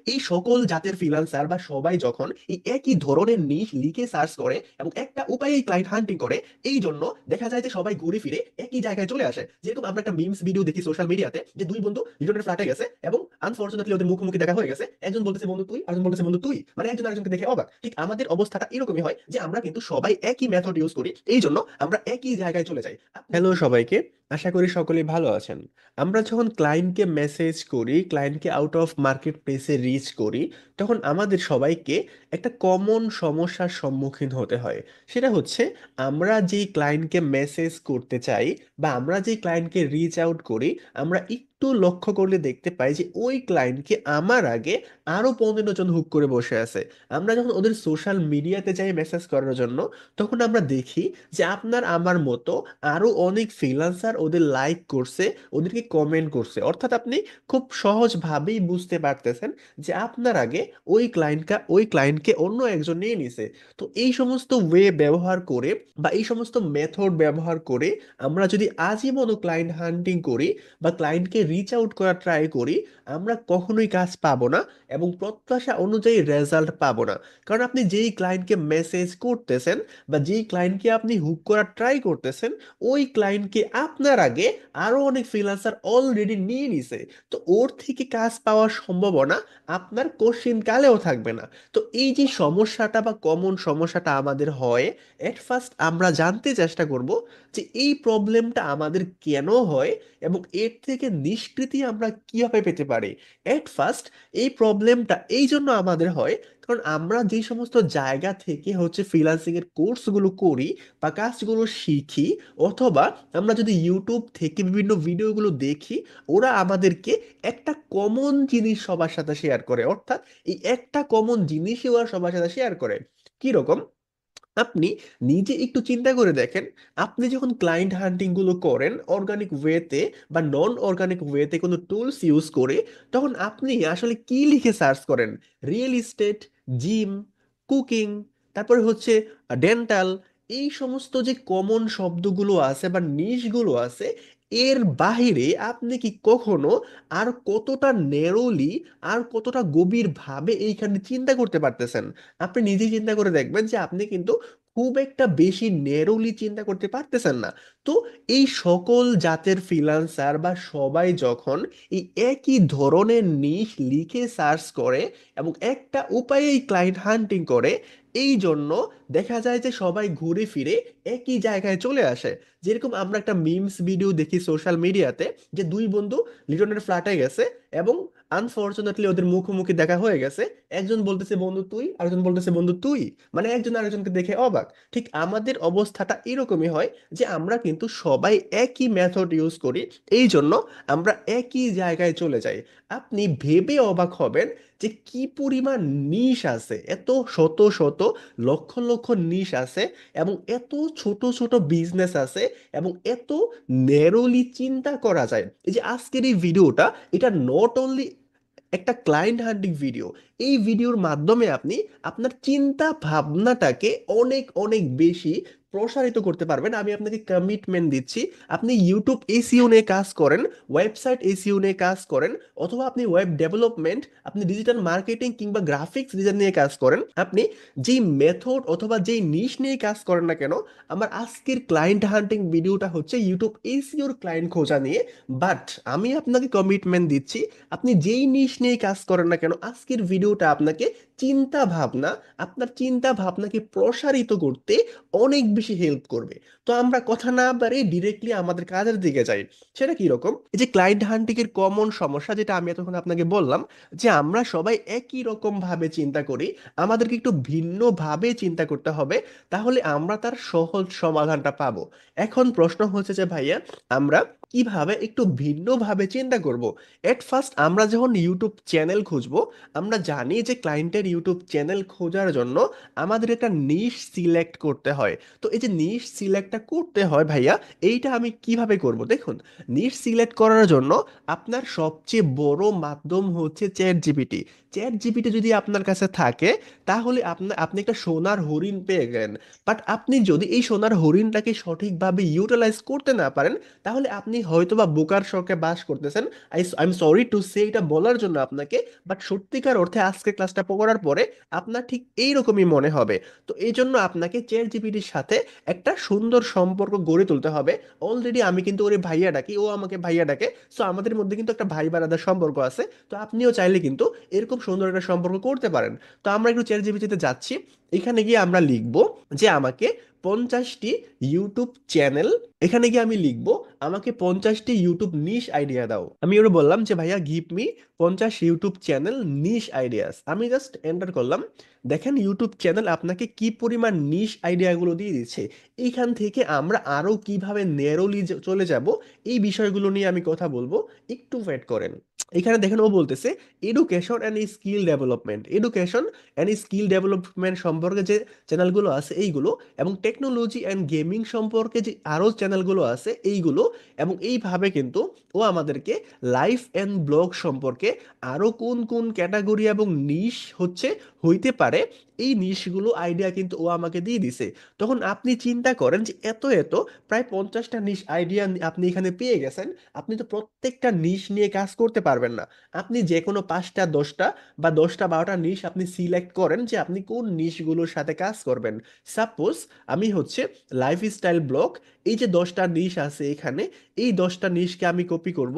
এই সকল জাতের ফ্রিল্যান্সার বা সবাই যখন এই একই ধরনের নিশ লিখে সার্চ করে এবং একটা উপায়ে ক্লায়েন্ট হান্টিং করে, এই জন্য দেখা যায় যে সবাই ঘুরে ফিরে একই জায়গায় চলে আসে। যেরকম আমরা একটা মিমস ভিডিও দেখি সোশ্যাল মিডিয়াতে, যে দুই বন্ধু লিটনের ফ্ল্যাটে গেছে এবং আনফরচুনেটলি ওদের মুখোমুখি দেখা হয়ে গেছে। একজন বলতেছে বন্ধু তুই, আরেকজন বলতেছে বন্ধু তুই, মানে একজন আরেকজনকে দেখে অবাক। ঠিক আমাদের অবস্থাটা এরকমই হয় যে আমরা কিন্তু সবাই একই মেথড ইউজ করি, এই জন্য আমরা একই জায়গায় চলে যাই। হ্যালো সবাইকে, আশা করি সকলেই ভালো আছেন। আমরা যখন ক্লায়েন্টকে মেসেজ করি, ক্লায়েন্টকে আউট অফ মার্কেট প্লেসে রিচ করি, তখন আমাদের সবাইকে একটা কমন সমস্যার সম্মুখীন হতে হয়। সেটা হচ্ছে, আমরা যেই ক্লায়েন্টকে মেসেজ করতে চাই বা আমরা যেই ক্লায়েন্টকে রিচ আউট করি, আমরা একটু লক্ষ্য করলে দেখতে পাই যে ওই ক্লায়েন্টকে আমার আগে আরো 15 জন হুক করে বসে আছে। আমরা যখন ওদের সোশ্যাল মিডিয়াতে যাই মেসেজ করার জন্য, তখন আমরা দেখি যে আপনার আমার মতো আরো অনেক ফ্রিল্যান্সার ওদের লাইক করছে, ওদেরকে কমেন্ট করছে। অর্থাৎ আপনি খুব সহজভাবেই বুঝতে পারতেছেন যে আপনার আগে ওই ক্লায়েন্টকে অন্য একজন নিয়ে নিছে। তো এই সমস্ত ওয়ে ব্যবহার করে বা এই সমস্ত মেথড ব্যবহার করে আমরা যদি আজীবনও ক্লায়েন্ট হান্টিং করি বা ক্লায়েন্টকে রিচ আউট করার ট্রাই করি, আমরা কখনোই কাজ পাবো না এবং প্রত্যাশা অনুযায়ী রেজাল্ট পাবো না। কারণ আপনি যেই ক্লায়েন্টকে মেসেজ করতেছেন বা যেই ক্লায়েন্টকে আপনি হুক করার ট্রাই করতেছেন, ওই ক্লায়েন্টকে আপনার আগে আরো অনেক ফ্রিল্যান্সার অলরেডি নিয়ে নিছে। তো ওর থেকে কাজ পাওয়ার সম্ভাবনা আপনার কোশ্চিন কালেও থাকবে না। তো এই যে সমস্যাটা বা কমন সমস্যাটা আমাদের হয়, এট ফার্স্ট আমরা জানতে চেষ্টা করব যে এই প্রবলেমটা আমাদের কেন হয় এবং এর থেকে নিষ্কৃতি আমরা কিভাবে পেতে পারি। এট ফার্স্ট এই প্রবলেমটা এই জন্য আমাদের হয় কারণ আমরা যে সমস্ত জায়গা থেকে হচ্ছে ফ্রিল্যান্সিং এর কোর্সগুলো করি বা কাজগুলো শিখি, অথবা আমরা যদি ইউটিউব থেকে বিভিন্ন ভিডিওগুলো দেখি, ওরা আমাদেরকে একটা কমন জিনিস সবার সাথে শেয়ার করে। অর্থাৎ এই একটা কমন জিনিসই ওরা সবার সাথে শেয়ার করে। কি রকম? আপনি নিজে একটু চিন্তা করে দেখেন, আপনি যখন ক্লায়েন্ট হান্টিং গুলো করেন অর্গানিক ওয়েতে বা নন অর্গানিক ওয়েতে কোনো টুলস ইউজ করে, তখন আপনি আসলে কি লিখে সার্চ করেন? রিয়েল এস্টেট, জিম, কুকিং, তারপরে হচ্ছে ডেন্টাল, এই সমস্ত যে কমন শব্দগুলো আছে বা নিশগুলো আছে, এর বাহিরে আপনি কি কখনো আর কতটা নেরোলি, আর কতটা গভীর ভাবে এইখানে চিন্তা করতে পারতেছেন? আপনি নিজেই চিন্তা করে দেখবেন যে আপনি কিন্তু খুব একটা বেশি নেরোলি চিন্তা করতে পারতেছেন না। তো এই সকল জাতের ফ্রিল্যান্সার বা সবাই যখন এই একই ধরনের নিশ লিখে সার্চ করে এবং একটা উপায়েই ক্লায়েন্ট হান্টিং করে, এই জন্য দেখা যায় যে সবাই ঘুরে ফিরে একই জায়গায় চলে আসে। যেরকম আমরা একটা মিমস ভিডিও দেখি সোশ্যাল মিডিয়াতে, যে দুই বন্ধু লিটনের ফ্ল্যাটে গেছে এবং আনফরচুনেটলি ওদের মুখোমুখি দেখা হয়ে গেছে। একজন বলতেছে বন্ধু তুই, আরেকজন বলতেছে বন্ধু তুই, মানে একজন আরেকজনকে দেখে অবাক। ঠিক আমাদের অবস্থাটা এরকমই হয় যে আমরা কিন্তু সবাই একই মেথড ইউজ করি, এই জন্য আমরা একই জায়গায় চলে যাই। আপনি ভেবে অবাক হবেন যে কি পরিমাণ নিশ আছে, এত শত শত লক্ষ লক্ষ নিশ আছে এবং এত ছোট ছোট বিজনেস আছে এবং এত ন্যারোলি চিন্তা করা যায়। এই যে আজকের এই ভিডিওটা, এটা নট অনলি একটা ক্লায়েন্ট হান্টিং ভিডিও, এই ভিডিওর মাধ্যমে আপনি আপনার চিন্তা ভাবনাটাকে অনেক অনেক বেশি প্রসারিত করতে পারবেন। আমি আপনাকে কমিটমেন্ট দিচ্ছি, আপনি ইউটিউব এসইও নিয়ে কাজ করেন, ওয়েবসাইট এসইও নিয়ে কাজ করেন, অথবা আপনি ওয়েব ডেভেলপমেন্ট, আপনি ডিজিটাল মার্কেটিং কিংবা গ্রাফিক্স ডিজাইন নিয়ে কাজ করেন, আপনি যেই মেথড অথবা যেই নিশ নিয়ে কাজ করেন না কেন, আমার আজকের ক্লায়েন্ট হান্টিং ভিডিওটা হচ্ছে ইউটিউব এসইওর ক্লায়েন্ট খোঁজা নিয়ে। বাট আমি আপনাকে কমিটমেন্ট দিচ্ছি, আপনি যেই নিশ নিয়ে কাজ করেন না কেন, আজকের ভিডিওটা আপনাকে চিন্তা ভাবনা, আপনার চিন্তা ভাবনাকে প্রসারিত করতে অনেক বেশি হেল্প করবে। তো আমরা কথা না বাড়িয়ে ডিরেক্টলি আমাদের কাজের দিকে যাই। সেটা কি রকম? এই যে ক্লায়েন্ট হান্টিং এর কমন সমস্যা, যেটা আমি এতক্ষণ আপনাকে বললাম, যে আমরা সবাই একই রকম ভাবে চিন্তা করি, আমাদেরকে একটু ভিন্ন ভাবে চিন্তা করতে হবে, তাহলে আমরা তার সহজ সমাধানটা পাবো। এখন প্রশ্ন হচ্ছে যে ভাইয়া, আমরা কিভাবে একটু ভিন্ন ভাবে চিন্তা করব? এট ফার্স্ট আমরা যখন ইউটিউব চ্যানেল খুঁজবো, আমরা জানি যে ক্লায়েন্টের ইউটিউব চ্যানেল খোঁজার জন্য আমাদের একটা নিশ সিলেক্ট করতে হয়। তো এই যে নিশ সিলেক্টটা করতে হয় ভাইয়া, এইটা আমি কিভাবে করব? দেখুন, নিশ সিলেক্ট করার জন্য আপনার সবচেয়ে বড় মাধ্যম হচ্ছে চ্যাট জিপিটি। চ্যাট জিপিটি যদি আপনার কাছে থাকে, তাহলে আপনি একটা সোনার হরিণ পেয়ে গেলেন। বাট আপনি যদি এই সোনার হরিণটাকে সঠিকভাবে ইউটিলাইজ করতে না পারেন, তাহলে আপনি হয়তোবা বোকার শখে বাস করতেছেন। I am sorry to say এটা বলার জন্য আপনাকে, বাট সত্যিকার অর্থে আজকে ক্লাসটা করার পরে আপনার ঠিক এইরকমই মনে হবে। তো এই জন্য আপনাকে চ্যাট জিপিটির সাথে একটা সুন্দর সম্পর্ক গড়ে তুলতে হবে। অলরেডি আমি কিন্তু ওরে ভাইয়া ডাকি, ও আমাকে ভাইয়া ডাকে। সো আমাদের মধ্যে কিন্তু একটা ভাই বারাদার সম্পর্ক আছে। তো আপনিও চাইলে কিন্তু এরকম সুন্দর একটা সম্পর্ক করতে পারেন। তো আমরা একটু চ্যাট জিপিটিতে যাচ্ছি। এখানে গিয়ে আমরা লিখবো যে আমাকে 50টি ইউটিউব চ্যানেল, এখানে গিয়ে আমি লিখবো আমাকে 50টি ইউটিউব নিশ আইডিয়া দাও। আমি ওরে বললাম যে ভাইয়া give me 50 YouTube channel niche ideas. আমি জাস্ট এন্টার করলাম। দেখেন ইউটিউব চ্যানেল আপনাকে কি পরিমাণ নিশ আইডিয়াগুলো দিয়ে দিচ্ছে। এইখান থেকে আমরা আরো কিভাবে ন্যারোলি চলে যাব, এই বিষয়গুলো নিয়ে আমি কথা বলবো। একটু ওয়েট করেন। এখানে দেখেন ও বলতেছে education and skill development, education and skill development সম্পর্কে যে চ্যানেলগুলো আছে এইগুলো, এবং টেকনোলজি অ্যান্ড গেমিং সম্পর্কে যে আরও চ্যানেলগুলো আছে এইগুলো, এবং এইভাবে কিন্তু ও আমাদেরকে লাইফ অ্যান্ড ব্লগ সম্পর্কে আরও কোন কোন ক্যাটাগরি এবং নিশ হচ্ছে হইতে পারে, এই নিশগুলো আইডিয়া কিন্তু ও আমাকে দিয়ে দিছে। তখন আপনি চিন্তা করেন যে এত এত প্রায় 50টা নিশ আইডিয়া আপনি এখানে পেয়ে গেছেন। আপনি তো প্রত্যেকটা নিশ নিয়ে কাজ করতে পারবেন না। আপনি যে কোনো 5টা 10টা বা 10টা 12টা নিশ আপনি সিলেক্ট করেন যে আপনি কোন নিশগুলোর সাথে কাজ করবেন। সাপোজ আমি হচ্ছে লাইফস্টাইল ব্লগ, এই যে 10টা নিশ আছে এখানে, এই 10টা নিশকে আমি কপি করব,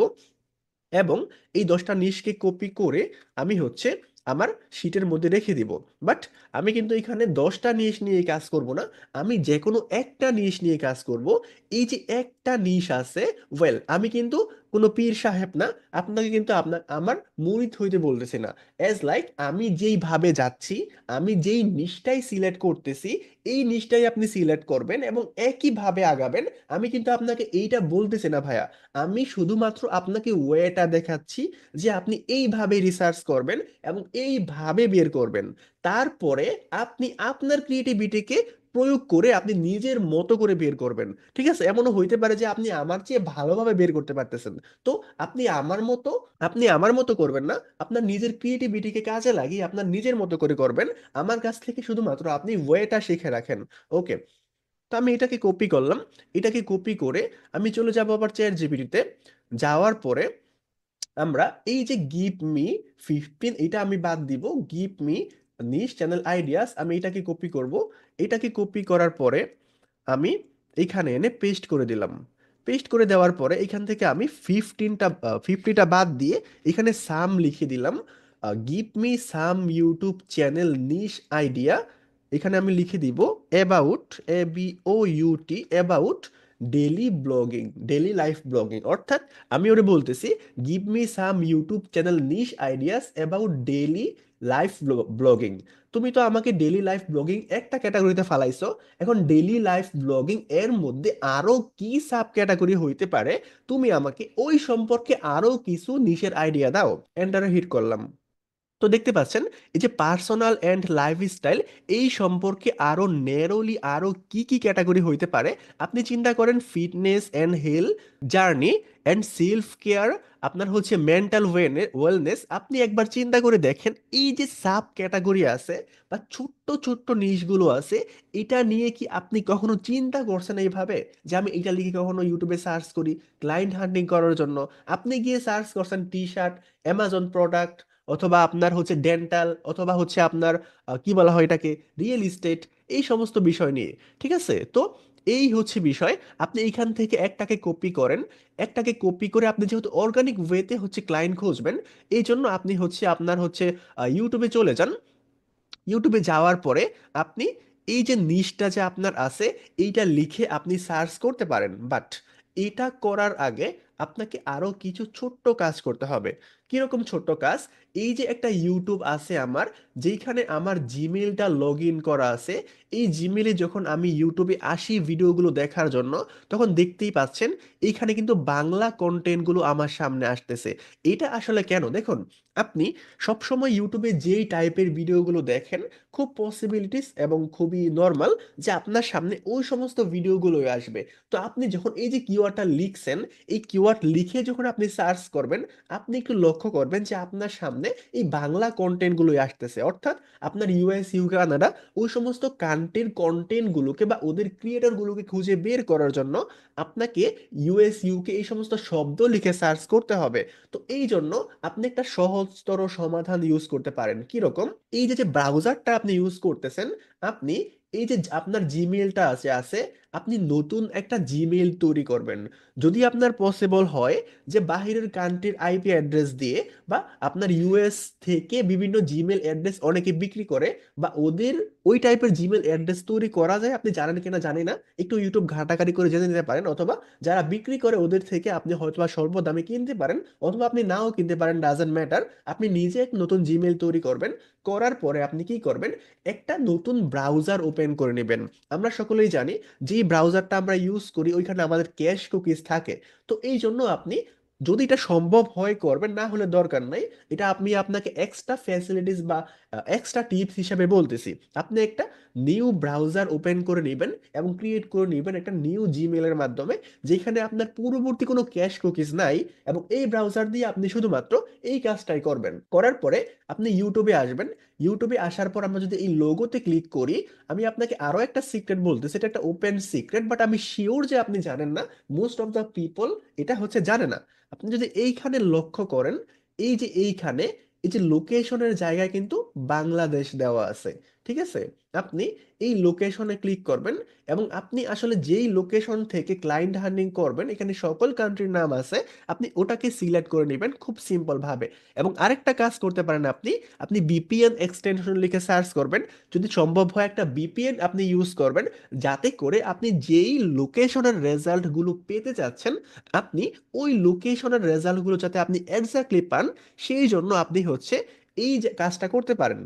এবং এই 10টা নিশকে কপি করে আমি হচ্ছে আমার শিটের মধ্যে রেখে দিব। বাট আমি কিন্তু এখানে 10টা নিশ নিয়ে কাজ করব না, আমি যে কোনো একটা নিশ নিয়ে কাজ করব। এই যে একটা নিশ আছে, ওয়েল আমি কিন্তু কোনো পীর সাহেব না, আপনাকে কিন্তু আপনার আমার মুরিদ হইতে বলতেছি না। অ্যাজ লাইক আমি যেইভাবে যাচ্ছি, আমি যেই নিশটাই সিলেক্ট করতেছি, এই নিশটাই আপনি সিলেক্ট করবেন এবং একইভাবে আগাবেন। আমি কিন্তু আপনাকে এইটা বলতেছি না ভাইয়া, আমি শুধুমাত্র আপনাকে ওয়েটা দেখাচ্ছি যে আপনি এইভাবে রিসার্চ করবেন এবং এইভাবে বের করবেন। তারপরে আপনি আপনার ক্রিয়েটিভিটিকে প্রয়োগ করে আপনি নিজের মতো করে বের করবেন। ঠিক আছে? এমনও হইতে পারে যে আপনি আমার চেয়ে ভালোভাবে বের করতে পারতেছেন। তো আপনি আমার মতো আপনি আমার মতো করবেন না। আপনার নিজের ক্রিয়েটিভিটিকে কাজে লাগিয়ে আপনার নিজের মতো করে করবেন। আমার কাছ থেকে শুধুমাত্র আপনি ওয়েটা শিখে রাখেন। ওকে? তো আমি এটাকে কপি করলাম। এটাকে কপি করে আমি চলে যাব আবার চ্যাট জিপিটিতে। যাওয়ার পরে আমরা এই যে গিভ মি 15, এটা আমি বাদ দিব। গিভ মি নিশ চ্যানেল আইডিয়াস, আমি এটাকে কপি করব। এটাকে কপি করার পরে আমি এইখানে এনে পেস্ট করে দিলাম। পেস্ট করে দেওয়ার পরে এখান থেকে আমি 50টা বাদ দিয়ে এখানে সাম লিখে দিলাম। Give me some YouTube channel niche idea. এখানে আমি লিখে দিব about, ABOUT, about daily blogging, daily life blogging. অর্থাৎ আমি ওরে বলতেছি give me some YouTube channel niche ideas about daily life blogging. তুমি তো আমাকে ডেলি লাইফ ব্লগিং একটা ক্যাটাগরিতে ফালাইছো, এখন ডেলি লাইফ ব্লগিং এর মধ্যে আরো কি সাব ক্যাটাগরি হইতে পারে, তুমি আমাকে ওই সম্পর্কে আরো কিছু নিশের আইডিয়া দাও। এন্টারে হিট করলাম। তো দেখতে পাচ্ছেন এই যে পার্সোনাল অ্যান্ড লাইফস্টাইল, এই সম্পর্কে আরো ন্যারোলি আরো কি কি ক্যাটাগরি হইতে পারে। আপনি চিন্তা করেন fitness and health, journey and self care, আপনার হচ্ছে মেন্টাল ওয়েলনেস। আপনি একবার চিন্তা করে দেখেন এই যে সাব ক্যাটাগরি আছে বা ছোট্ট ছোট্ট নিশগুলো আছে, এটা নিয়ে কি আপনি কখনো চিন্তা করছেন এইভাবে যে আমি এটা লিখে কখনো ইউটিউবে সার্চ করি ক্লায়েন্ট হান্টিং করার জন্য? আপনি গিয়ে সার্চ করছেন টি শার্ট, অ্যামাজন প্রোডাক্ট, অথবা আপনার হচ্ছে ডেন্টাল, অথবা হচ্ছে আপনার কি বলা হয় এটাকে, রিয়েল ইস্টেট, এই সমস্ত বিষয় নিয়ে। ঠিক আছে? তো এই হচ্ছে বিষয়। আপনি এইখান থেকে একটাকে কপি করেন। একটাকে কপি করে আপনি যেহেতু অর্গানিক ওয়েতে হচ্ছে ক্লায়েন্ট খুঁজবেন, এই জন্য আপনি হচ্ছে আপনার হচ্ছে ইউটিউবে চলে যান। ইউটিউবে যাওয়ার পরে আপনি এই যে নিশটা যে আপনার আছে, এইটা লিখে আপনি সার্চ করতে পারেন। বাট এটা করার আগে আপনাকে আরো কিছু ছোট্ট কাজ করতে হবে। কিরকম ছোট্ট কাজ? এই যে একটা ইউটিউব আছে আমার, যেখানে আমার জিমেলটা লগ ইন করা আছে, এই জিমেলে যখন আমি ইউটিউবে আসি ভিডিওগুলো দেখার জন্য, তখন দেখতেই পাচ্ছেন এইখানে কিন্তু বাংলা কন্টেন্টগুলো আমার সামনে আসতেছে। এটা আসলে কেন দেখুন, আপনি সবসময় ইউটিউবে যেই টাইপের ভিডিওগুলো দেখেন, খুব পসিবিলিটিস এবং খুবই নর্মাল যে আপনার সামনে ওই সমস্ত ভিডিওগুলোই আসবে। তো আপনি যখন এই যে কিওয়ার্ডটা লিখছেন, এই কিওয়ার্ড লিখে যখন আপনি সার্চ করবেন, আপনি একটু লক্ষ্য লক্ষ্য করবেন যে আপনার সামনে এই বাংলা কন্টেন্টগুলোই আসতেছে, অর্থাৎ আপনার ইউএস, ইউকে, কানাডা ওই সমস্ত কান্ট্রির কন্টেন্টগুলোকে বা ওদের ক্রিয়েটরগুলোকে খুঁজে বের করার জন্য আপনাকে ইউএস, ইউকে এই সমস্ত শব্দ লিখে সার্চ করতে হবে। তো এই জন্য আপনি একটা সহজতর সমাধান ইউজ করতে পারেন। কিরকম? এই যে যে ব্রাউজারটা আপনি ইউজ করতেছেন, আপনি এই যে আপনার জিমেইলটা আছে, আপনি নতুন একটা জিমেইল তৈরি করবেন। যদি আপনার পসিবল হয় যে বাহিরের কান্ট্রির আইপি অ্যাড্রেস দিয়ে, বা আপনার ইউএস থেকে বিভিন্ন জিমেল অ্যাড্রেস অনেকে বিক্রি করে, বা ওদের ওই টাইপের জিমেল অ্যাড্রেস তৈরি করা যায়, আপনি জানেন কিনা জানি না, একটু ইউটিউব ঘাটাঘাটি করে জেনে নিতে পারেন, অথবা যারা বিক্রি করে ওদের থেকে আপনি হয়তোবা স্বল্প দামে কিনতে পারেন, অথবা আপনি নাও কিনতে পারেন, ডাজেন্ট ম্যাটার। আপনি নিজে এক নতুন জিমেল তৈরি করবেন। করার পরে আপনি কি করবেন, একটা নতুন ব্রাউজার ওপেন করে নেবেন। আমরা সকলেই জানি যে ব্রাউজারটা আমরা ইউজ করি ওইখানে আমাদের ক্যাশ কুকিজ থাকে। তো এই জন্য আপনি, যদি এটা সম্ভব হয় করবেন, না হলে দরকার নাই। এটা আমি আপনাকে এক্সট্রা ফ্যাসিলিটিস বা এক্সট্রা টিপস হিসাবে বলতেছি। আপনি একটা নিউ ব্রাউজার ওপেন করে নেবেন এবং ক্রিয়েট করে নেবেন একটা নিউ জিমেলের মাধ্যমে, যেখানে আপনার পূর্ববর্তী কোনো ক্যাশ কুকিজ নাই, এবং এই ব্রাউজার দিয়ে আপনি শুধুমাত্র এই কাজটাই করবেন। করার পরে আপনি ইউটিউবে আসবেন। ইউটিউবে আসার পর আমরা যদি এই লোগোতে ক্লিক করি, আমি আপনাকে আরো একটা সিক্রেট বলতেছি, এটা একটা ওপেন সিক্রেট, বাট আমি শিওর যে আপনি জানেন না। মোস্ট অফ দ্য পিপল এটা হচ্ছে জানে না। আপনি যদি এইখানে লক্ষ্য করেন, এই যে এইখানে এই যে লোকেশনের জায়গায় কিন্তু বাংলাদেশ দেওয়া আছে, ঠিক আছে? আপনি এই লোকেশনে ক্লিক করবেন, এবং আপনি আসলে যেই লোকেশন থেকে ক্লায়েন্ট হান্টিং করবেন, এখানে সকল কান্ট্রির নাম আছে, আপনি ওটাকে সিলেক্ট করে নেবেন খুব সিম্পল ভাবে। এবং আরেকটা কাজ করতে পারেন, আপনি আপনি বিপিএন এক্সটেনশন লিখে সার্চ করবেন। যদি সম্ভব হয় একটা বিপিএন আপনি ইউজ করবেন, যাতে করে আপনি যেই লোকেশনের রেজাল্টগুলো পেতে চাচ্ছেন, আপনি ওই লোকেশনের রেজাল্টগুলো যাতে আপনি এক্স্যাক্টলি পান, সেই জন্য আপনি হচ্ছে এই যে কাজটা করতে পারেন।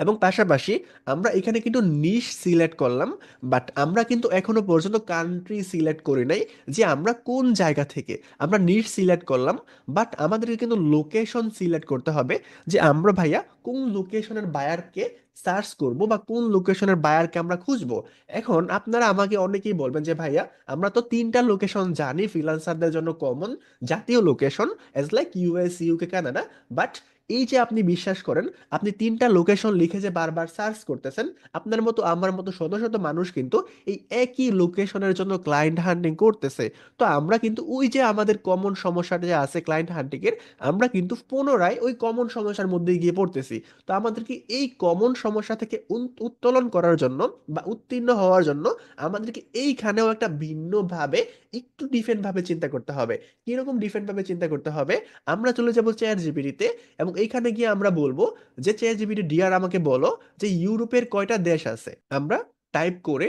এবং পাশাপাশি আমরা এখানে কিন্তু নিশ সিলেক্ট করলাম, বাট আমরা কিন্তু এখনো পর্যন্ত কান্ট্রি সিলেক্ট করি নাই, যে আমরা কোন জায়গা থেকে। আমরা নিশ সিলেক্ট করলাম, বাট আমাদেরকে কিন্তু লোকেশন সিলেক্ট করতে হবে, যে আমরা ভাইয়া কোন লোকেশনের বায়ারকে সার্চ করব, বা কোন লোকেশনের বায়ারকে আমরা খুঁজবো। এখন আপনারা আমাকে অনেকেই বলবেন যে ভাইয়া, আমরা তো তিনটা লোকেশন জানি ফ্রিল্যান্সারদের জন্য কমন, জাতীয় location, as like US, UK, Canada. But এই যে আপনি বিশ্বাস করেন, আপনি তিনটা লোকেশন লিখে যে বারবার সার্চ করতেছেন, আপনার মতো আমার মতো শত শত মানুষ কিন্তু এই একই লোকেশনের জন্য ক্লায়েন্ট হান্টিং করতেছে। তো আমরা কিন্তু ওই যে আমাদের কমন সমস্যাটা যে আছে ক্লায়েন্ট হান্টিং এর, আমরা কিন্তু পুনরায় ওই কমন সমস্যার মধ্যে গিয়ে পড়তেছি। তো আমাদেরকে এই কমন সমস্যা থেকে উত্তোলন করার জন্য বা উত্তীর্ণ হওয়ার জন্য আমাদেরকে এইখানেও একটা ভিন্নভাবে, একটু ডিফারেন্ট ভাবে চিন্তা করতে হবে। কিরকম ডিফারেন্ট ভাবে চিন্তা করতে হবে? আমরা চলে যাব চ্যাট জিপিটিতে, এবং এইখানে গিয়ে আমরা বলবো যে চ্যাট জিপিটি ডিয়ার আমাকে বলো যে ইউরোপের কয়টা দেশ আছে। আমরা টাইপ করে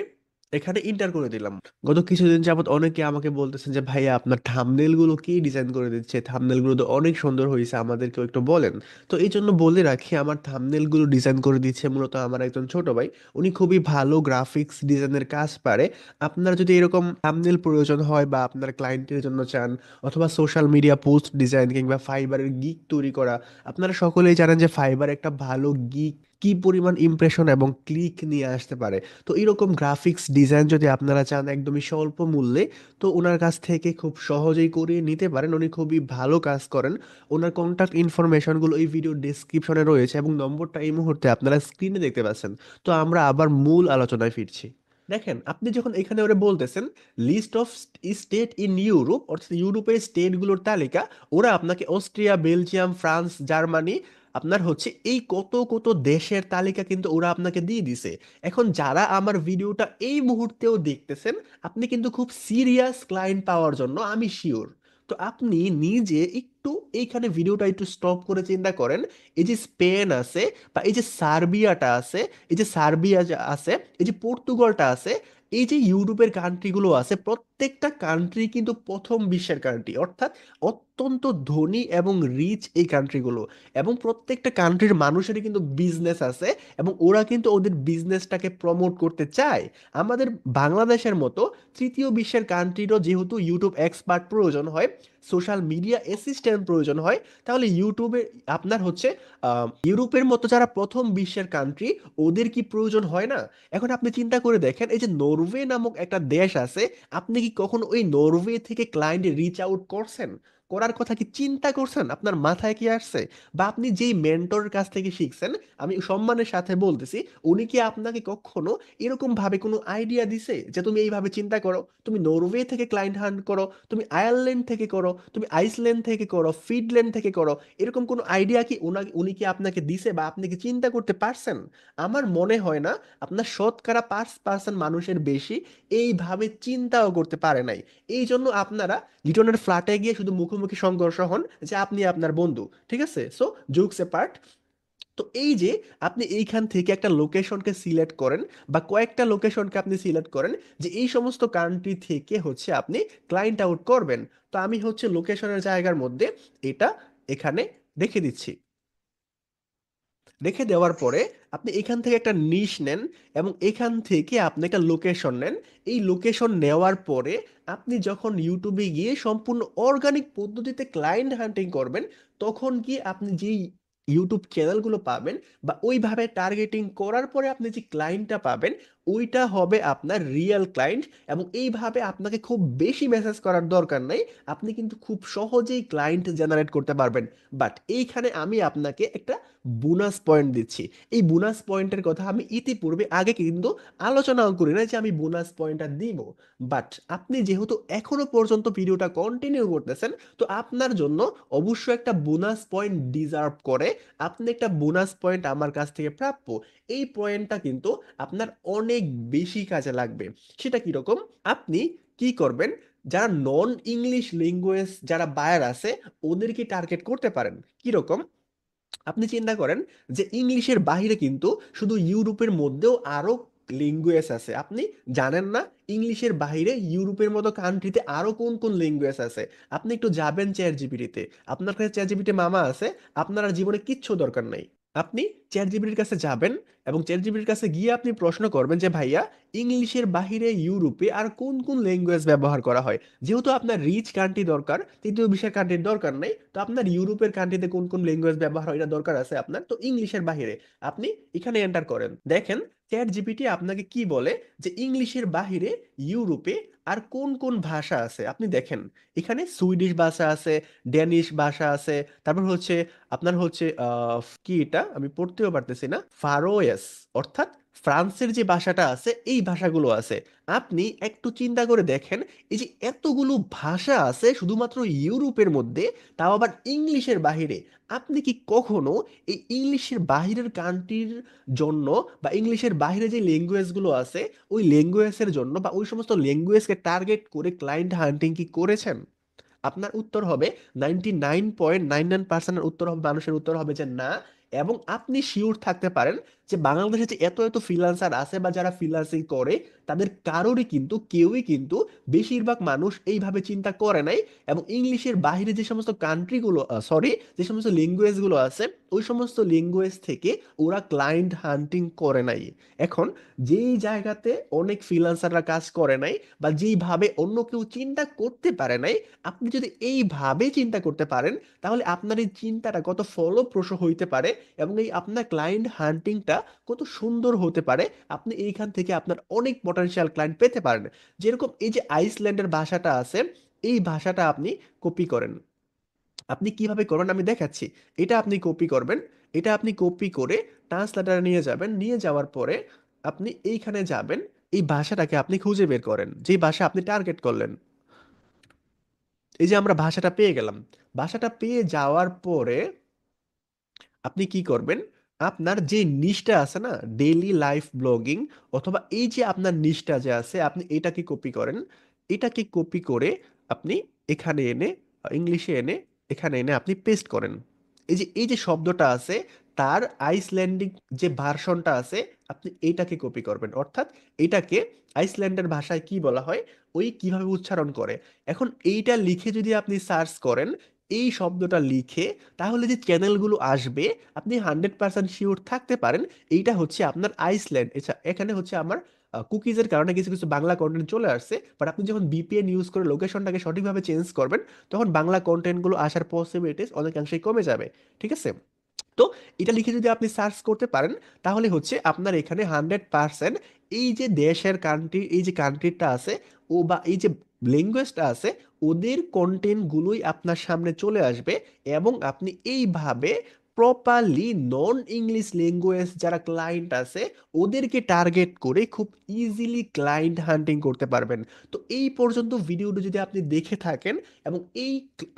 এখানে ইন্টার করে দিলাম। গত কিছুদিন যাবত অনেকে আমাকে বলতেছেন যে ভাইয়া আপনার থাম্বনেল গুলো কে ডিজাইন করে দিচ্ছে, থাম্বনেল গুলো তো অনেক সুন্দর হয়েছে, আমাদেরকেও একটু বলেন। তো এই জন্য বলে রাখি, আমার থাম্বনেল গুলো ডিজাইন করে দিচ্ছে মূলত আমার একজন ছোট ভাই। উনি খুবই ভালো গ্রাফিক্স ডিজাইনের কাজ পারে। আপনার যদি এরকম থাম্বনেল প্রয়োজন হয়, বা আপনার ক্লায়েন্টের জন্য চান, অথবা সোশ্যাল মিডিয়া পোস্ট ডিজাইন, কিংবা ফাইবারের গিগ তৈরি করা, আপনারা সকলেই জানেন যে ফাইবার একটা ভালো গিগ কি পরিমাণ ইমপ্রেশন এবং ক্লিক নিয়ে আসতে পারে। তো এরকম গ্রাফিক্স ডিজাইন যদি আপনারা চান একদমই স্বল্প মূল্যে, তো ওনার কাছ থেকে খুব সহজেই করিয়ে নিতে পারেন। উনি খুবই ভালো কাজ করেন। ওনার কন্ট্যাক্ট ইনফরমেশনগুলো এই ভিডিও ডেসক্রিপশনে রয়েছে, এবং নম্বরটা এই মুহূর্তে আপনারা স্ক্রিনে দেখতে পাচ্ছেন। তো আমরা আবার মূল আলোচনায় ফিরছি। দেখেন, আপনি যখন এখানে ওরা বলতেছেন list of state in Europe, অর্থাৎ ইউরোপের স্টেটগুলোর তালিকা, ওরা আপনাকে অস্ট্রিয়া, বেলজিয়াম, ফ্রান্স, জার্মানি, আপনার হচ্ছে এই কত কত দেশের তালিকা কিন্তু ওরা আপনাকে দিয়ে দিছে। এখন যারা আমার ভিডিওটা এই মুহূর্তেও দেখতেছেন, আপনি কিন্তু খুব সিরিয়াস ক্লায়েন্ট পাওয়ার জন্য, আমি শিওর। তো আপনি নিজে একটু এইখানে ভিডিওটা একটু স্টপ করে চিন্তা করেন। এই যে স্পেন আছে, বা এই যে সার্বিয়াটা আছে, এই যে সার্বিয়া আছে, এই যে পর্তুগালটা আছে, এই যে ইউরোপের কান্ট্রিগুলো আছে, প্রত্যেকটা কান্ট্রি কিন্তু প্রথম বিশ্বের কান্ট্রি, অর্থাৎ অত্যন্ত ধনী এবং রিচ এই কান্ট্রিগুলো। এবং প্রত্যেকটা কান্ট্রির মানুষেরই কিন্তু বিজনেস আছে, এবং ওরা কিন্তু ওদের বিজনেসটাকে প্রমোট করতে চায়। আমাদের বাংলাদেশের মতো তৃতীয় বিশ্বের কান্ট্রিরও যেহেতু ইউটিউব এক্সপার্ট প্রয়োজন হয়, সোশ্যাল মিডিয়া অ্যাসিস্ট্যান্ট প্রয়োজন হয়, তাহলে ইউটিউবে আপনার হচ্ছে ইউরোপের মতো যারা প্রথম বিশ্বের কান্ট্রি, ওদের কি প্রয়োজন হয় না? এখন আপনি চিন্তা করে দেখেন, এই যে নরওয়ে নামক একটা দেশ আছে, আপনি কি কখনো ওই নরওয়ে থেকে ক্লায়েন্ট রিচ আউট করছেন? করার কথা কি চিন্তা করছেন? আপনার মাথায় কি আসছে? বা আপনি যেই মেন্টরের কাছ থেকে শিখছেন, আমি সম্মানের সাথে বলতেছি, উনি কি আপনাকে কখনো এরকম ভাবে কোনো আইডিয়া দিছে যে তুমি এইভাবে চিন্তা করো, তুমি নরওয়ে থেকে ক্লায়েন্ট হান্ট করো, তুমি আয়ারল্যান্ড থেকে করো, তুমি আইসল্যান্ড থেকে করো, ফিনল্যান্ড থেকে করো, এরকম কোনো আইডিয়া কি উনি কি আপনাকে দিছে বা আপনি কি চিন্তা করতে পারছেন? আমার মনে হয় না আপনার শতকরা 5% মানুষের বেশি এইভাবে চিন্তাও করতে পারে নাই। এই জন্য আপনারা লিটনের ফ্ল্যাটে গিয়ে শুধু মুখোমুখি সংঘর্ষ হন যে আপনি আপনার বন্ধু, ঠিক আছে? সো জোকস এপার্ট, তো এই যে আপনি এইখান থেকে একটা লোকেশনকে সিলেক্ট করেন বা কয়েকটা লোকেশনকে আপনি সিলেক্ট করেন যে এই সমস্ত কান্ট্রি থেকে হচ্ছে আপনি ক্লায়েন্ট আউট করবেন। তো আমি হচ্ছে লোকেশনের জায়গার মধ্যে এটা এখানে রেখে দিচ্ছি। রেখে দেওয়ার পরে আপনি এখান থেকে একটা নিশ নেন এবং এখান থেকে আপনি একটা লোকেশন নেন। এই লোকেশন নেওয়ার পরে আপনি যখন ইউটিউবে গিয়ে সম্পূর্ণ অর্গানিক পদ্ধতিতে ক্লায়েন্ট হান্টিং করবেন, তখন কি আপনি যেই ইউটিউব চ্যানেলগুলো পাবেন বা ওইভাবে টার্গেটিং করার পরে আপনি যে ক্লায়েন্টটা পাবেন, ওইটা হবে আপনার রিয়েল ক্লায়েন্ট। এবং এইভাবে আপনাকে খুব বেশি মেসেজ করার দরকার নাই, আপনি কিন্তু খুব সহজেই ক্লায়েন্ট জেনারেট করতে পারবেন। বাট এইখানে আমি আপনাকে একটা বোনাস পয়েন্ট দিচ্ছি। এই বোনাস পয়েন্টের কথা আমি ইতিপূর্বে আগে কিন্তু আলোচনাও করি না যে আমি বোনাস পয়েন্টটা দিব। বাট আপনি যেহেতু এখনো পর্যন্ত ভিডিওটা কন্টিনিউ করতেছেন, তো আপনার জন্য অবশ্যই একটা বোনাস পয়েন্ট ডিজার্ভ করে। আপনি একটা বোনাস পয়েন্ট আমার কাছ থেকে প্রাপ্য। এই পয়েন্টটা কিন্তু আপনার অনেক বেশি কাজে লাগবে। সেটা কিরকম? আপনি কি করবেন, যারা নন ইংলিশ ল্যাঙ্গুয়েজ যারা বায়ার আছে, ওদেরকে টার্গেট করতে পারেন। কিরকম? আপনি চিন্তা করেন যে ইংলিশের বাইরে কিন্তু শুধু ইউরোপের মধ্যেও আরো ল্যাঙ্গুয়েজ আছে, আপনি জানেন না? ইংলিশের বাইরে ইউরোপের মতো কান্ট্রিতে আরো কোন কোন ল্যাঙ্গুয়েজ আছে। আপনি একটু যাবেন চ্যাট জিপিটিতে, আপনার কাছে চ্যাট জিপিটি মামা আছে, আপনার আর জীবনে কিচ্ছু দরকার নাই। আপনি চ্যাট জিপিটির কাছে যাবেন এবং চ্যাট জিপিটির কাছে গিয়ে আপনি প্রশ্ন করবেন যে ভাইয়া, ইংলিশের বাইরে ইউরোপে আর কোন কোন ল্যাঙ্গুয়েজ ব্যবহার করা হয়। যেহেতু আপনার রিচ কান্ট্রি দরকার, তৃতীয় বিশ্বের কান্ট্রির দরকার নেই, তো আপনার ইউরোপের কান্ট্রিতে কোন কোন ল্যাঙ্গুয়েজ ব্যবহার হয় এটা দরকার আছে আপনার, তো ইংলিশের বাইরে আপনি এখানে এন্টার করেন। দেখেন চ্যাট জিপিটি আপনাকে কি বলে যে ইংলিশের বাইরে ইউরোপে আর কোন কোন ভাষা আছে। আপনি দেখেন এখানে সুইডিশ ভাষা আছে, ড্যানিশ ভাষা আছে, তারপর হচ্ছে আপনার হচ্ছে কি এটা আমি পড়তেও পারতেছি না, ফারোয়েস, অর্থাৎ ফ্রান্সের যে ভাষাটা আছে এই ভাষাগুলো আছে। আপনি একটু চিন্তা করে দেখেন, এই যে এতগুলো ভাষা আছে শুধুমাত্র ইউরোপের মধ্যে, তাও আবার ইংলিশের বাহিরে, আপনি কি কখনো এই ইংলিশের বাহিরের কান্ট্রির জন্য বা ইংলিশের বাহিরে যে ল্যাঙ্গুয়েজগুলো আছে ওই ল্যাঙ্গুয়েজের জন্য বা ওই সমস্ত ল্যাঙ্গুয়েজকে টার্গেট করে ক্লায়েন্ট হান্টিং কি করেছেন? আপনার উত্তর হবে 99.99% উত্তর হবে, মানুষের উত্তর হবে যে না। এবং আপনি শিওর থাকতে পারেন যে বাংলাদেশে যে এত এত ফ্রিল্যান্সার আছে বা যারা ফ্রিল্যান্সিং করে, তাদের কারোরই কিন্তু কেউই কিন্তু বেশিরভাগ মানুষ এইভাবে চিন্তা করে নাই। এবং ইংলিশের বাইরে যে সমস্ত কান্ট্রিগুলো, সরি, যে সমস্ত ল্যাঙ্গুয়েজগুলো আছে ওই সমস্ত ল্যাঙ্গুয়েজ থেকে ওরা ক্লায়েন্ট হান্টিং করে নাই। এখন যেই জায়গাতে অনেক ফ্রিল্যান্সাররা কাজ করে নাই বা যেইভাবে অন্য কেউ চিন্তা করতে পারে নাই, আপনি যদি এইভাবে চিন্তা করতে পারেন, তাহলে আপনার এই চিন্তাটা কত ফলপ্রসূ হইতে পারে এবং এই আপনার ক্লায়েন্ট হান্টিংটা কত সুন্দর হতে পারে। আপনি এইখান থেকে আপনার অনেক পটেনশিয়াল ক্লায়েন্ট পেতে পারেন। যেরকম এই যে আইসল্যান্ডের ভাষাটা আছে, এই ভাষাটা আপনি কপি করেন। আপনি কিভাবে করবেন আমি দেখাচ্ছি। এটা আপনি কপি করবেন, এটা আপনি কপি করে ট্রান্সলেটারে নিয়ে যাবেন, নিয়ে যাওয়ার পরে আপনি এইখানে যাবেন, এই ভাষাটাকে আপনি খুঁজে বের করেন যেই ভাষা আপনি টার্গেট করলেন। এই যে আমরা ভাষাটা পেয়ে গেলাম, ভাষাটা পেয়ে যাওয়ার পরে আপনি কি করবেন, আপনার যে নিশটা আছে না, ডেইলি লাইফ ব্লগিং, অথবা এই যে আপনার নিশটা যে আছে আপনি এটাকে কপি করেন। এটাকে কপি করে আপনি এখানে এনে, ইংলিশে এনে, এখানে এনে আপনি পেস্ট করেন। এই যে শব্দটা আছে, তার আইসল্যান্ডিক যে ভার্সনটা আছে, আপনি এইটাকে কপি করবেন। অর্থাৎ এটাকে আইসল্যান্ডের ভাষায় কি বলা হয়, ওই কিভাবে উচ্চারণ করে। এখন এইটা লিখে যদি আপনি সার্চ করেন, এই শব্দটা লিখে, তাহলে যে চ্যানেলগুলো আসবে আপনি 100% শিওর থাকতে পারেন এইটা হচ্ছে আপনার আইসল্যান্ড। এখানে হচ্ছে আমার কুকিজের কারণে কিছু কিছু বাংলা কন্টেন্ট চলে আসছে, বাট আপনি যখন বিপিএন ইউজ করে লোকেশনটাকে সঠিকভাবে চেঞ্জ করবেন, তখন বাংলা কন্টেন্টগুলো আসার পসিবিলিটিস অনেকাংশেই কমে যাবে। ঠিক আছে? তো এটা লিখে যদি আপনি সার্চ করতে পারেন, তাহলে হচ্ছে আপনার এখানে 100% এই যে দেশের কান্ট্রি, এই যে কান্ট্রিটা আছে ও বা এই যে ল্যাঙ্গুয়েজটা আছে, ওদের কন্টেন্টগুলোই আপনার সামনে চলে আসবে এবং আপনি এইভাবে প্রপারলি নন ইংলিশ ল্যাঙ্গুয়েজ যারা ক্লায়েন্ট আছে ওদেরকে টার্গেট করে খুব ইজিলি ক্লায়েন্ট হান্টিং করতে পারবেন। তো এই পর্যন্ত ভিডিওটি যদি আপনি দেখে থাকেন এবং এই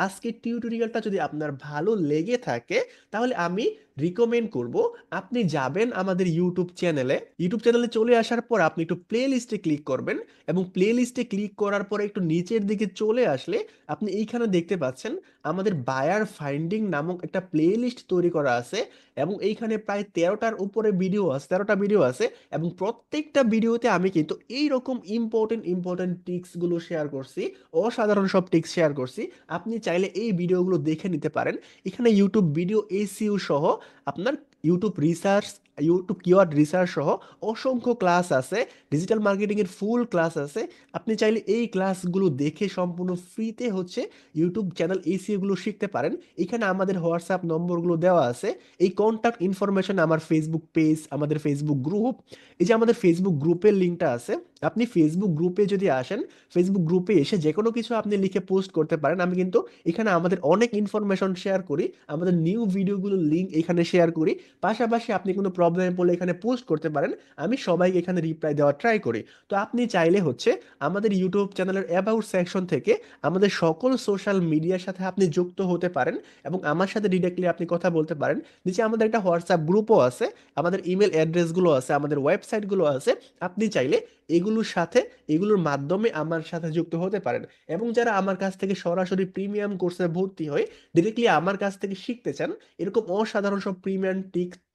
আজকের টিউটোরিয়ালটা যদি আপনার ভালো লেগে থাকে, তাহলে আমি রিকমেন্ড করব আপনি যাবেন আমাদের ইউটিউব চ্যানেলে চলে আসার পর আপনি একটু প্লে লিস্টে ক্লিক করবেন এবং প্লে লিস্টে ক্লিক করার পরে একটু নিচের দিকে চলে আসলে আপনি এইখানে দেখতে পাচ্ছেন আমাদের বায়ার ফাইন্ডিং নামক একটা প্লে লিস্ট তৈরি করা আছে এবং এইখানে প্রায় 13টা ভিডিও আছে এবং প্রত্যেকটা ভিডিওতে আমি কিন্তু এইরকম ইম্পর্টেন্ট টিক্সগুলো শেয়ার করছি, অসাধারণ সব টিক্স শেয়ার করছি। আপনি চাইলে এই ভিডিওগুলো দেখে নিতে পারেন। এখানে ইউটিউব ভিডিও এসইউ সহ আপনার YouTube research, YouTube keyword research সহ অসংখ্য ক্লাস আছে, ডিজিটাল মার্কেটিং এর ফুল ক্লাস আছে। আপনি চাইলে এই ক্লাসগুলো দেখে সম্পূর্ণ ফ্রিতে হচ্ছে ইউটিউব চ্যানেল এসইও গুলো শিখতে পারেন। এখানে আমাদের হোয়াটসঅ্যাপ নম্বরগুলো দেওয়া আছে, এই কন্ট্যাক্ট ইনফরমেশন, আমার ফেসবুক পেজ, আমাদের ফেসবুক গ্রুপ, এই যে আমাদের ফেসবুক গ্রুপের লিঙ্কটা আছে। আপনি ফেসবুক গ্রুপে যদি আসেন, ফেসবুক গ্রুপে এসে যে কোনো কিছু আপনি লিখে পোস্ট করতে পারেন। আমি কিন্তু এখানে আমাদের অনেক ইনফরমেশন শেয়ার করি, আমাদের নিউ ভিডিওগুলোর লিঙ্ক এখানে শেয়ার করি। পাশাপাশি আপনি কোনো প্রবলেমে পড়লে এখানে পোস্ট করতে পারেন, আমি সবাইকে এখানে রিপ্লাই দেওয়ার ট্রাই করি। তো আপনি চাইলে হচ্ছে আমাদের ইউটিউব চ্যানেলের অ্যাবাউট সেকশন থেকে আমাদের সকল সোশ্যাল মিডিয়ার সাথে আপনি যুক্ত হতে পারেন এবং আমার সাথে ডিরেক্টলি আপনি কথা বলতে পারেন। নিচে আমাদের একটা হোয়াটসঅ্যাপ গ্রুপও আছে, আমাদের ইমেল অ্যাড্রেসগুলো আছে, আমাদের ওয়েবসাইটগুলো আছে। আপনি চাইলে এগুলোর সাথে, এগুলোর মাধ্যমে আমার সাথে যুক্ত হতে পারেন। এবং যারা আমার কাছ থেকে সরাসরি প্রিমিয়াম কোর্সে ভর্তি হয়, ডিরেক্টলি আমার কাছ থেকে শিখতে চান এরকম অসাধারণ সব প্রিমিয়াম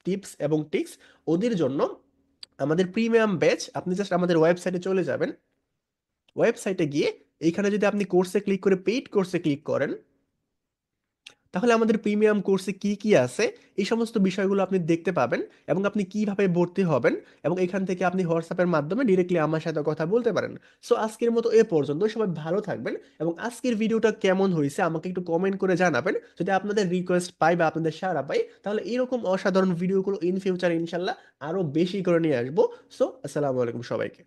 টিপস এবং টিক্স, ওদের জন্য আমাদের প্রিমিয়াম ব্যাচ, আপনি জাস্ট আমাদের ওয়েবসাইটে চলে যাবেন। ওয়েবসাইটে গিয়ে এইখানে যদি আপনি কোর্সে ক্লিক করে পেইড কোর্সে ক্লিক করেন, তাহলে আমাদের প্রিমিয়াম কোর্সে কি কি আছে এই সমস্ত বিষয়গুলো আপনি দেখতে পাবেন এবং আপনি কিভাবে ভর্তি হবেন এবং এখান থেকে আপনি হোয়াটসঅ্যাপের মাধ্যমে ডিরেক্টলি আমার সাথে কথা বলতে পারেন। সো আজকের মতো এ পর্যন্ত, সবাই ভালো থাকবেন এবং আজকের ভিডিওটা কেমন হয়েছে আমাকে একটু কমেন্ট করে জানাবেন। যদি আপনাদের রিকোয়েস্ট পাই বা আপনাদের সাড়া পাই, তাহলে এরকম অসাধারণ ভিডিওগুলো ইন ফিউচার ইনশাল্লাহ আরো বেশি করে নিয়ে আসবো। সো আসসালামু আলাইকুম সবাইকে।